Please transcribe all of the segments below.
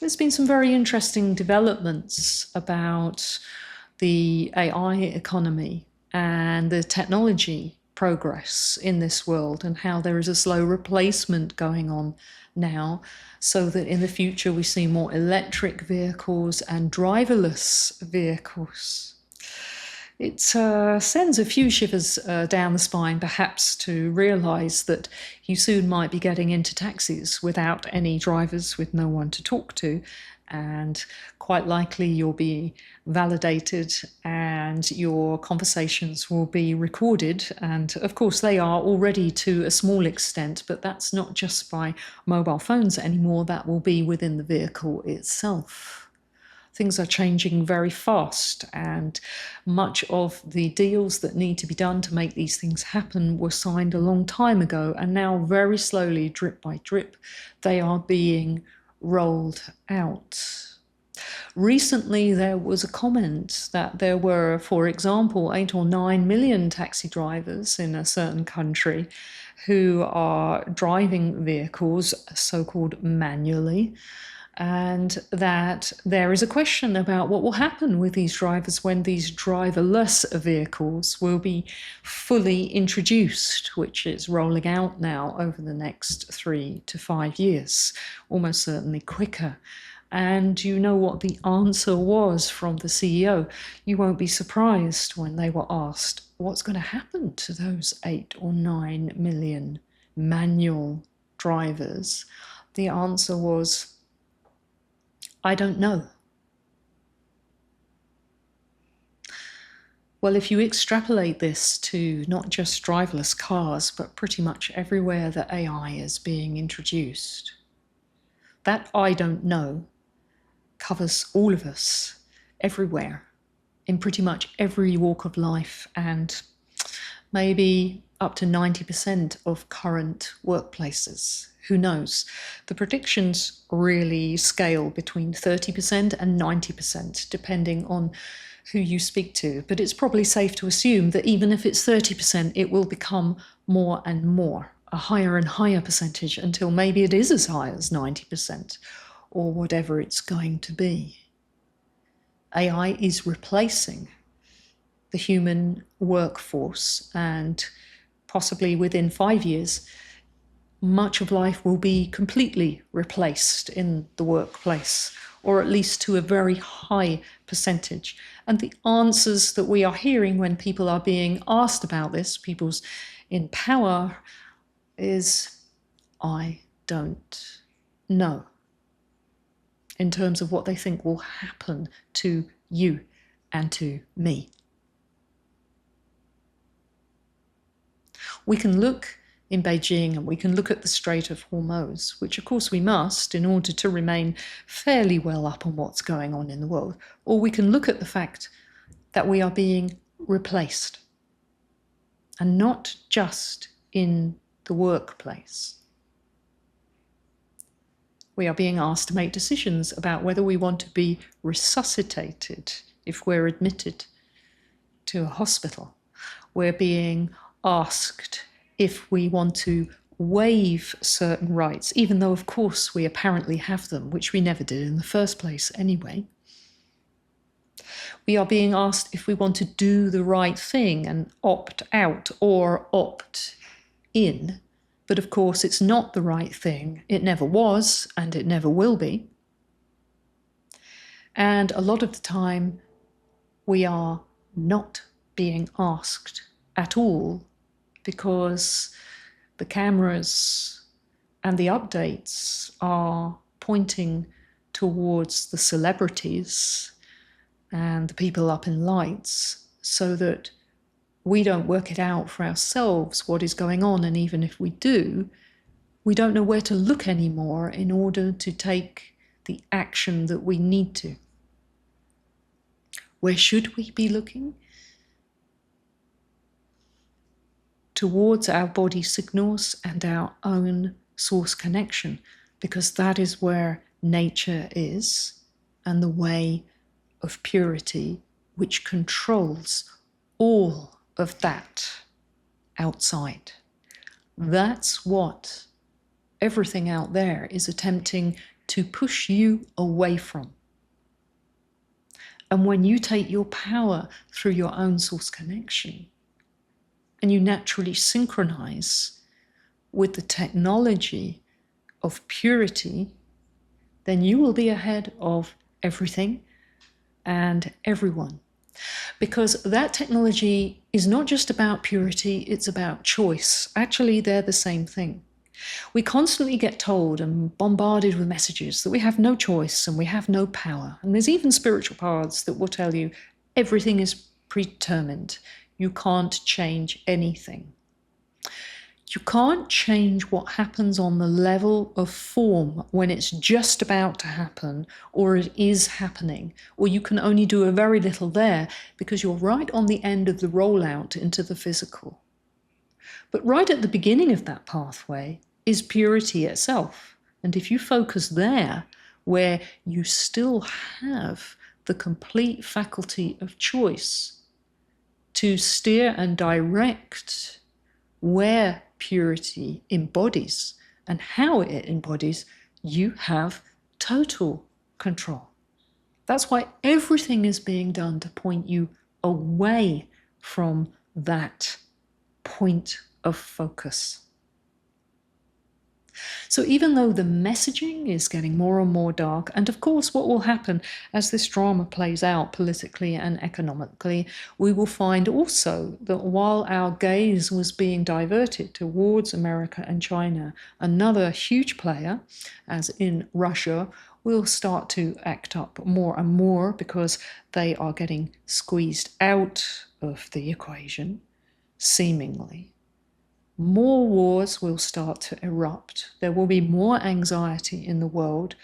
There's been some very interesting developments about the AI economy and the technology progress in this world, and how there is a slow replacement going on now, so that in the future we see more electric vehicles and driverless vehicles. It sends a few shivers down the spine, perhaps, to realise that you soon might be getting into taxis without any drivers, with no one to talk to, and quite likely you'll be validated and your conversations will be recorded. And of course, they are already to a small extent, but that's not just by mobile phones anymore, that will be within the vehicle itself. Things are changing very fast, and much of the deals that need to be done to make these things happen were signed a long time ago, and now very slowly, drip by drip, they are being rolled out. Recently, there was a comment that there were, for example, 8 or 9 million taxi drivers in a certain country who are driving vehicles so-called manually, and that there is a question about what will happen with these drivers when these driverless vehicles will be fully introduced, which is rolling out now over the next 3 to 5 years, almost certainly quicker. And you know what the answer was from the CEO? You won't be surprised when they were asked, what's going to happen to those 8 or 9 million manual drivers? The answer was, I don't know. Well, if you extrapolate this to not just driverless cars, but pretty much everywhere that AI is being introduced, that I don't know covers all of us, everywhere, in pretty much every walk of life, and maybe up to 90% of current workplaces. Who knows? The predictions really scale between 30% and 90%, depending on who you speak to. But it's probably safe to assume that even if it's 30%, it will become more and more, a higher and higher percentage, until maybe it is as high as 90%, or whatever it's going to be. AI is replacing the human workforce, and possibly within 5 years, much of life will be completely replaced in the workplace, or at least to a very high percentage. And the answers that we are hearing when people are being asked about this, people's in power, is, I don't know, in terms of what they think will happen to you and to me. We can look in Beijing and we can look at the Strait of Hormuz, which of course we must in order to remain fairly well up on what's going on in the world. Or we can look at the fact that we are being replaced, and not just in the workplace. We are being asked to make decisions about whether we want to be resuscitated if we're admitted to a hospital. We're being asked if we want to waive certain rights, even though, of course, we apparently have them, which we never did in the first place anyway. We are being asked if we want to do the right thing and opt out or opt in. But of course, it's not the right thing. It never was, and it never will be. And a lot of the time, we are not being asked at all, because the cameras and the updates are pointing towards the celebrities and the people up in lights, so that we don't work it out for ourselves what is going on. And even if we do, we don't know where to look anymore in order to take the action that we need to. Where should we be looking? Towards our body signals and our own source connection, because that is where nature is, and the way of purity, which controls all of that outside. That's what everything out there is attempting to push you away from. And when you take your power through your own source connection, and you naturally synchronize with the technology of purity, then you will be ahead of everything and everyone. Because that technology is not just about purity, it's about choice. Actually, they're the same thing. We constantly get told and bombarded with messages that we have no choice and we have no power. And there's even spiritual paths that will tell you everything is predetermined. You can't change anything. You can't change what happens on the level of form when it's just about to happen or it is happening, or you can only do a very little there because you're right on the end of the rollout into the physical. But right at the beginning of that pathway is purity itself. And if you focus there, where you still have the complete faculty of choice to steer and direct where purity embodies and how it embodies, you have total control. That's why everything is being done to point you away from that point of focus. So even though the messaging is getting more and more dark, and of course what will happen as this drama plays out politically and economically, we will find also that while our gaze was being diverted towards America and China, another huge player, as in Russia, will start to act up more and more because they are getting squeezed out of the equation, seemingly. More wars will start to erupt. There will be more anxiety in the world,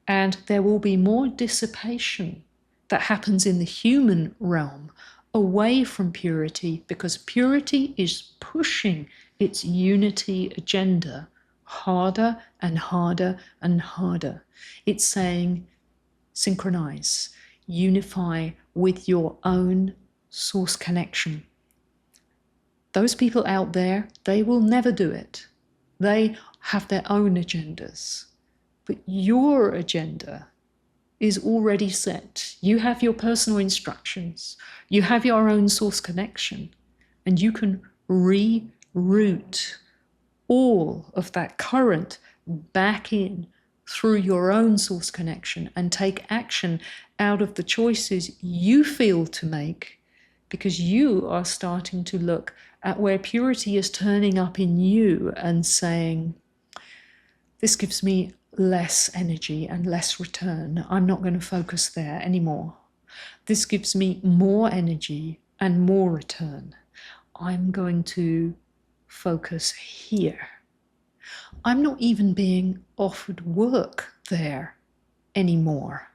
and there will be more dissipation that happens in the human realm away from purity, because purity is pushing its unity agenda harder and harder and harder. It's saying, synchronize, unify with your own source connection. Those people out there, they will never do it. They have their own agendas. But your agenda is already set. You have your personal instructions. You have your own source connection. And you can reroute all of that current back in through your own source connection and take action out of the choices you feel to make, because you are starting to look at where purity is turning up in you and saying, this gives me less energy and less return. I'm not going to focus there anymore. This gives me more energy and more return. I'm going to focus here. I'm not even being offered work there anymore.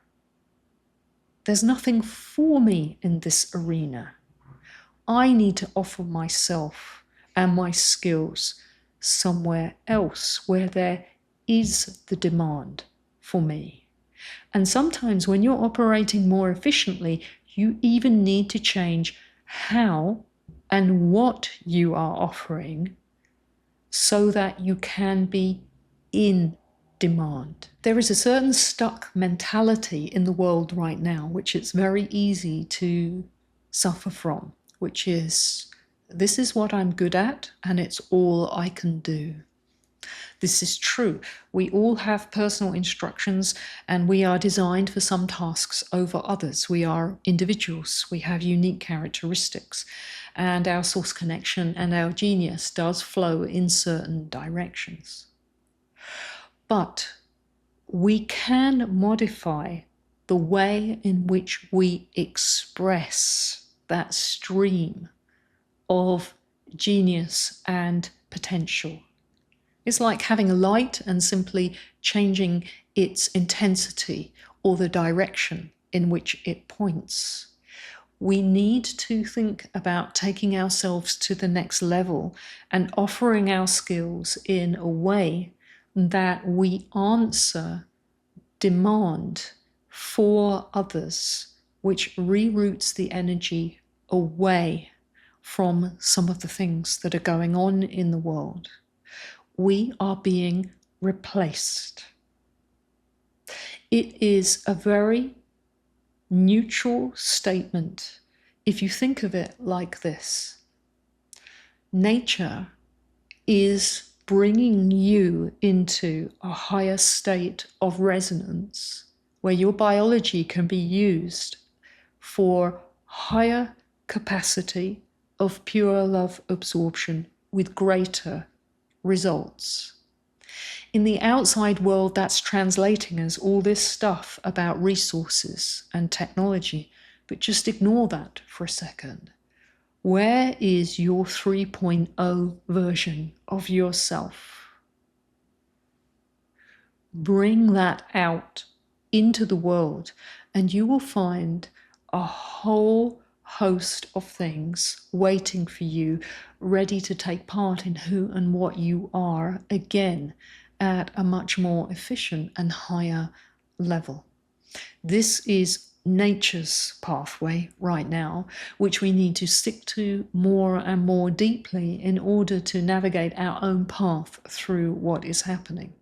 There's nothing for me in this arena. I need to offer myself and my skills somewhere else where there is the demand for me. And sometimes when you're operating more efficiently, you even need to change how and what you are offering so that you can be in demand. There is a certain stuck mentality in the world right now, which it's very easy to suffer from, which is, this is what I'm good at and it's all I can do. This is true. We all have personal instructions and we are designed for some tasks over others. We are individuals. We have unique characteristics, and our source connection and our genius does flow in certain directions. But we can modify the way in which we express that stream of genius and potential. It's like having a light and simply changing its intensity or the direction in which it points. We need to think about taking ourselves to the next level and offering our skills in a way that we answer demand for others, which reroutes the energy away from some of the things that are going on in the world. We are being replaced. It is a very neutral statement if you think of it like this. Nature is bringing you into a higher state of resonance where your biology can be used for higher capacity of pure love absorption with greater results. In the outside world, that's translating as all this stuff about resources and technology, but just ignore that for a second. Where is your 3.0 version of yourself? Bring that out into the world, and you will find a whole host of things waiting for you, ready to take part in who and what you are again at a much more efficient and higher level. This is nature's pathway right now, which we need to stick to more and more deeply in order to navigate our own path through what is happening.